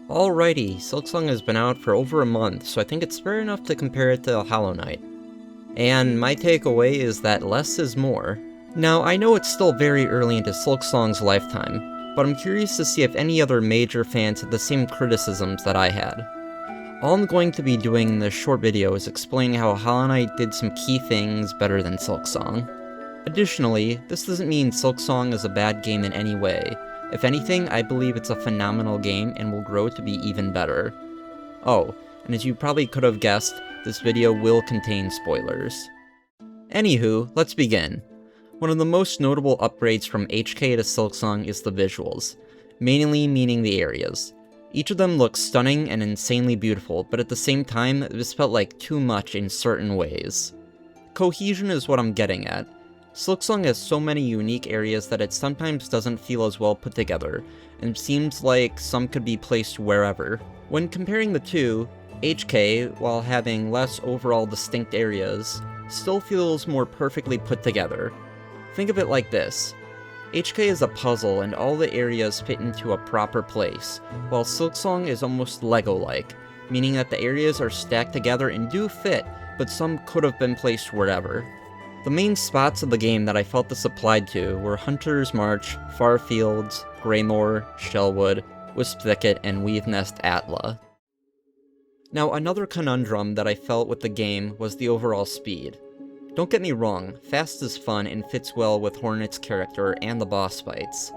Alrighty, Silksong has been out for over a month, so I think it's fair enough to compare it to Hollow Knight. And my takeaway is that less is more. Now, I know it's still very early into Silksong's lifetime, but I'm curious to see if any other major fans had the same criticisms that I had. All I'm going to be doing in this short video is explaining how Hollow Knight did some key things better than Silksong. Additionally, this doesn't mean Silksong is a bad game in any way. If anything, I believe it's a phenomenal game and will grow to be even better. Oh, and as you probably could have guessed, this video will contain spoilers. Anywho, let's begin. One of the most notable upgrades from HK to Silksong is the visuals, mainly meaning the areas. Each of them looks stunning and insanely beautiful, but at the same time, this felt like too much in certain ways. Cohesion is what I'm getting at. Silksong has so many unique areas that it sometimes doesn't feel as well put together, and seems like some could be placed wherever. When comparing the two, HK, while having less overall distinct areas, still feels more perfectly put together. Think of it like this. HK is a puzzle and all the areas fit into a proper place, while Silksong is almost Lego-like, meaning that the areas are stacked together and do fit, but some could have been placed wherever. The main spots of the game that I felt this applied to were Hunter's March, Far Fields, Greymoor, Shellwood, Wisp Thicket, and Weave Nest Atla. Now, another conundrum that I felt with the game was the overall speed. Don't get me wrong, fast is fun and fits well with Hornet's character and the boss fights.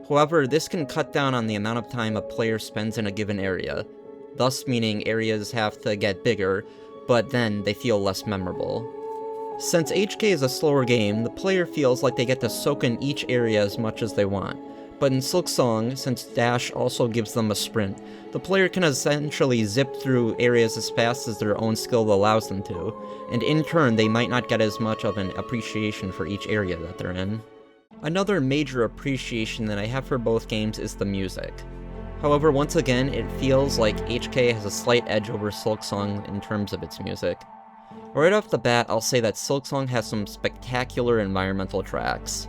However, this can cut down on the amount of time a player spends in a given area, thus meaning areas have to get bigger, but then they feel less memorable. Since HK is a slower game, the player feels like they get to soak in each area as much as they want. But in Silksong, since dash also gives them a sprint, the player can essentially zip through areas as fast as their own skill allows them to, and in turn they might not get as much of an appreciation for each area that they're in. Another major appreciation that I have for both games is the music. However, once again, it feels like HK has a slight edge over Silksong in terms of its music. Right off the bat, I'll say that Silksong has some spectacular environmental tracks.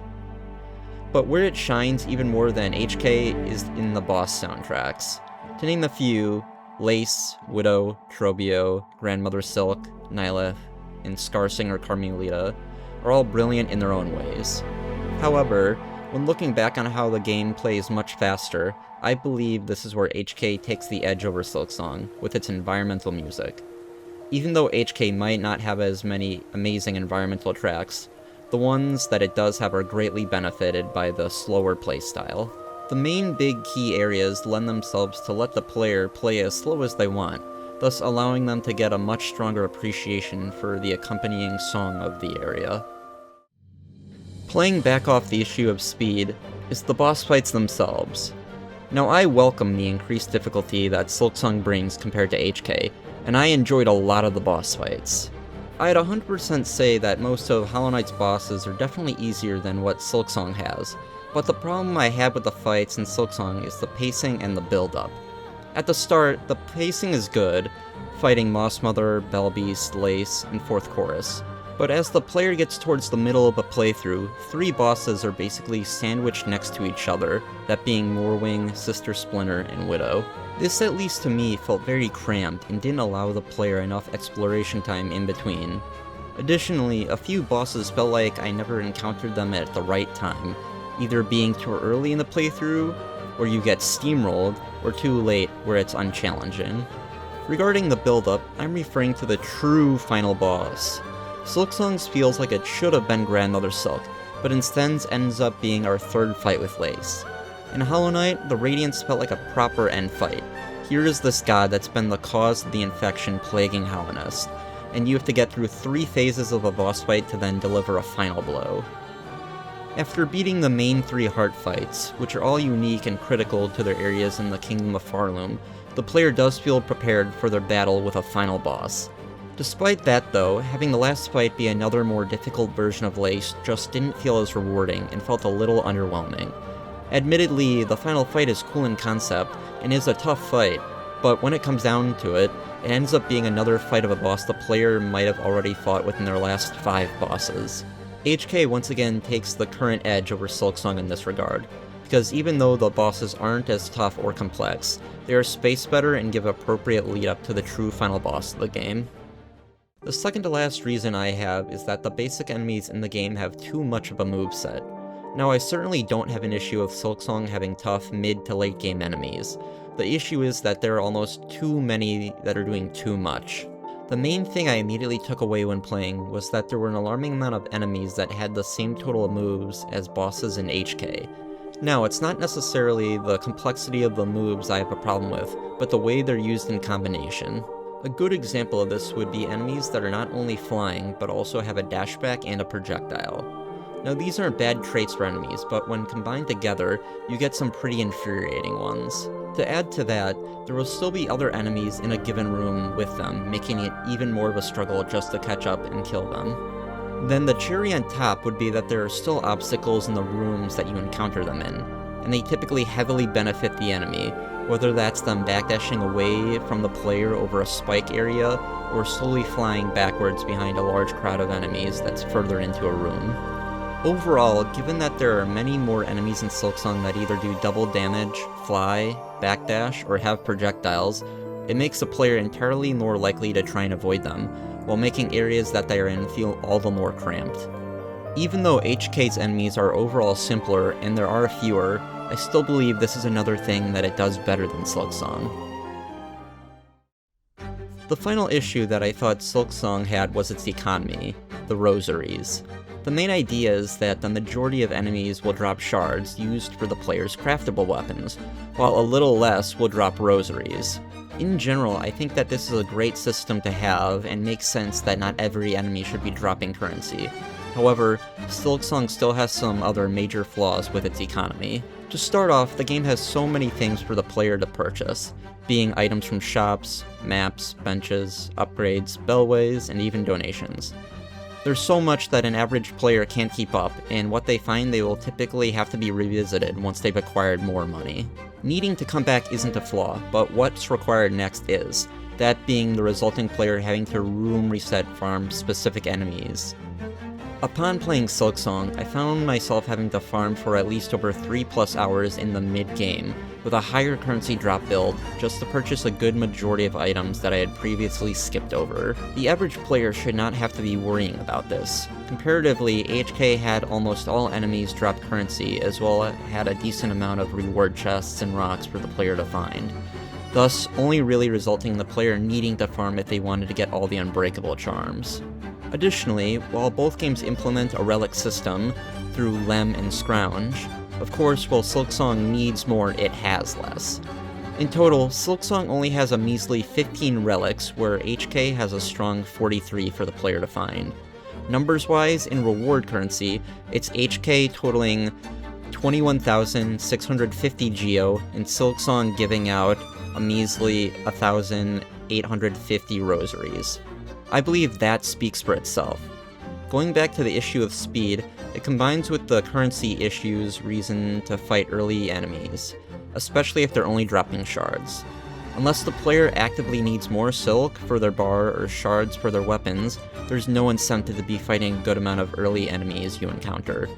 But where it shines even more than HK is in the boss soundtracks. To name a few, Lace, Widow, Trobio, Grandmother Silk, Nyleth, and Scarsinger Carmelita are all brilliant in their own ways. However, when looking back on how the game plays much faster, I believe this is where HK takes the edge over Silksong, with its environmental music. Even though HK might not have as many amazing environmental tracks, the ones that it does have are greatly benefited by the slower playstyle. The main big key areas lend themselves to let the player play as slow as they want, thus allowing them to get a much stronger appreciation for the accompanying song of the area. Playing back off the issue of speed is the boss fights themselves. Now, I welcome the increased difficulty that Silksong brings compared to HK, and I enjoyed a lot of the boss fights. I'd 100% say that most of Hollow Knight's bosses are definitely easier than what Silksong has, but the problem I had with the fights in Silksong is the pacing and the build-up. At the start, the pacing is good, fighting Moss Mother, Bellbeast, Lace, and Fourth Chorus, but as the player gets towards the middle of a playthrough, 3 bosses are basically sandwiched next to each other, that being Moorwing, Sister Splinter, and Widow. This, at least to me, felt very cramped and didn't allow the player enough exploration time in between. Additionally, a few bosses felt like I never encountered them at the right time, either being too early in the playthrough, where you get steamrolled, or too late, where it's unchallenging. Regarding the build-up, I'm referring to the true final boss. Silksong's feels like it should have been Grandmother Silk, but instead ends up being our third fight with Lace. In Hollow Knight, the Radiance felt like a proper end fight. Here is this god that's been the cause of the infection plaguing Hallownest, and you have to get through 3 phases of a boss fight to then deliver a final blow. After beating the main 3 heart fights, which are all unique and critical to their areas in the Kingdom of Farloom, the player does feel prepared for their battle with a final boss. Despite that though, having the last fight be another more difficult version of Lace just didn't feel as rewarding and felt a little underwhelming. Admittedly, the final fight is cool in concept, and is a tough fight, but when it comes down to it, it ends up being another fight of a boss the player might have already fought within their last 5 bosses. HK once again takes the current edge over Silksong in this regard. because even though the bosses aren't as tough or complex, they are spaced better and give appropriate lead up to the true final boss of the game. The second to last reason I have is that the basic enemies in the game have too much of a moveset. Now, I certainly don't have an issue with Silksong having tough mid to late game enemies. The issue is that there are almost too many that are doing too much. The main thing I immediately took away when playing was that there were an alarming amount of enemies that had the same total of moves as bosses in HK. Now, it's not necessarily the complexity of the moves I have a problem with, but the way they're used in combination. A good example of this would be enemies that are not only flying, but also have a dashback and a projectile. Now, these aren't bad traits for enemies, but when combined together, you get some pretty infuriating ones. To add to that, there will still be other enemies in a given room with them, making it even more of a struggle just to catch up and kill them. Then the cherry on top would be that there are still obstacles in the rooms that you encounter them in, and they typically heavily benefit the enemy, whether that's them backdashing away from the player over a spike area, or slowly flying backwards behind a large crowd of enemies that's further into a room. Overall, given that there are many more enemies in Silksong that either do double damage, fly, backdash, or have projectiles, it makes the player entirely more likely to try and avoid them, while making areas that they are in feel all the more cramped. Even though HK's enemies are overall simpler and there are fewer, I still believe this is another thing that it does better than Silksong. The final issue that I thought Silksong had was its economy, the rosaries. The main idea is that the majority of enemies will drop shards used for the player's craftable weapons, while a little less will drop rosaries. In general, I think that this is a great system to have, and makes sense that not every enemy should be dropping currency. However, Silksong still has some other major flaws with its economy. To start off, the game has so many things for the player to purchase, being items from shops, maps, benches, upgrades, bellways, and even donations. There's so much that an average player can't keep up, and what they find they will typically have to be revisited once they've acquired more money. Needing to come back isn't a flaw, but what's required next is, that being the resulting player having to room reset farm specific enemies. Upon playing Silksong, I found myself having to farm for at least over 3+ hours in the mid-game, with a higher currency drop build, just to purchase a good majority of items that I had previously skipped over. The average player should not have to be worrying about this. Comparatively, HK had almost all enemies drop currency, as well as had a decent amount of reward chests and rocks for the player to find, thus only really resulting in the player needing to farm if they wanted to get all the unbreakable charms. Additionally, while both games implement a relic system through Lem and Scrounge, of course, while Silksong needs more, it has less. In total, Silksong only has a measly 15 relics, where HK has a strong 43 for the player to find. Numbers-wise, in reward currency, it's HK totaling 21,650 geo, and Silksong giving out a measly 1,850 rosaries. I believe that speaks for itself. Going back to the issue of speed, it combines with the currency issue's reason to fight early enemies, especially if they're only dropping shards. Unless the player actively needs more silk for their bar or shards for their weapons, there's no incentive to be fighting a good amount of early enemies you encounter.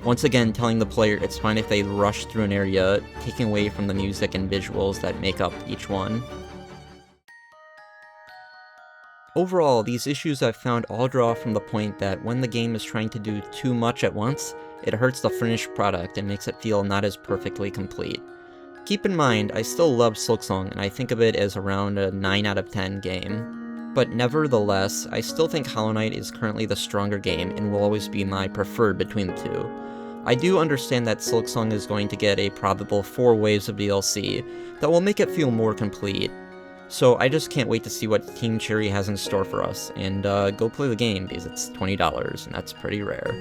Once again, telling the player it's fine if they rush through an area, taking away from the music and visuals that make up each one. Overall, these issues I've found all draw from the point that when the game is trying to do too much at once, it hurts the finished product and makes it feel not as perfectly complete. Keep in mind, I still love Silksong and I think of it as around a 9 out of 10 game. But nevertheless, I still think Hollow Knight is currently the stronger game and will always be my preferred between the two. I do understand that Silksong is going to get a probable 4 waves of DLC that will make it feel more complete. So I just can't wait to see what Team Cherry has in store for us, and go play the game because it's $20, and that's pretty rare.